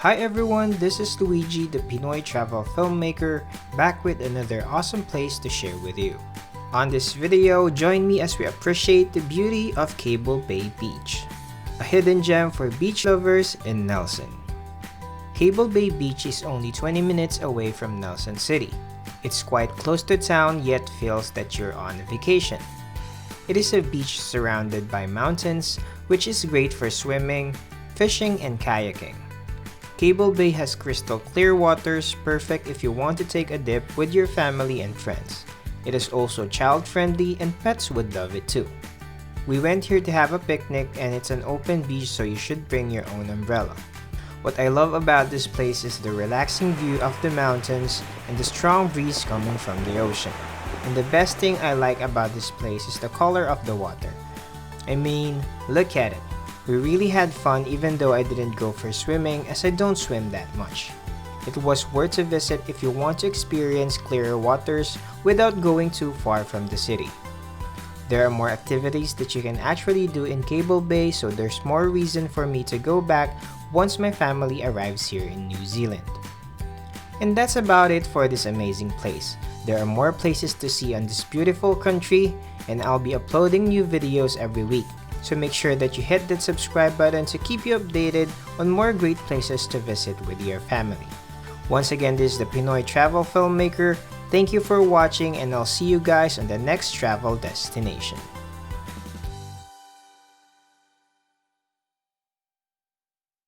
Hi everyone, this is Luigi, the Pinoy travel filmmaker, back with another awesome place to share with you. On this video, join me as we appreciate the beauty of Cable Bay Beach, a hidden gem for beach lovers in Nelson. Cable Bay Beach is only 20 minutes away from Nelson City. It's quite close to town yet feels that you're on vacation. It is a beach surrounded by mountains, which is great for swimming, fishing, and kayaking. Cable Bay has crystal clear waters, perfect if you want to take a dip with your family and friends. It is also child-friendly and pets would love it too. We went here to have a picnic and it's an open beach, so you should bring your own umbrella. What I love about this place is the relaxing view of the mountains and the strong breeze coming from the ocean. And the best thing I like about this place is the color of the water. I mean, look at it. We really had fun even though I didn't go for swimming as I don't swim that much. It was worth a visit if you want to experience clearer waters without going too far from the city. There are more activities that you can actually do in Cable Bay, so there's more reason for me to go back once my family arrives here in New Zealand. And that's about it for this amazing place. There are more places to see on this beautiful country, and I'll be uploading new videos every week. So make sure that you hit that subscribe button to keep you updated on more great places to visit with your family. Once again, this is the Pinoy travel filmmaker. Thank you for watching and I'll see you guys on the next travel destination.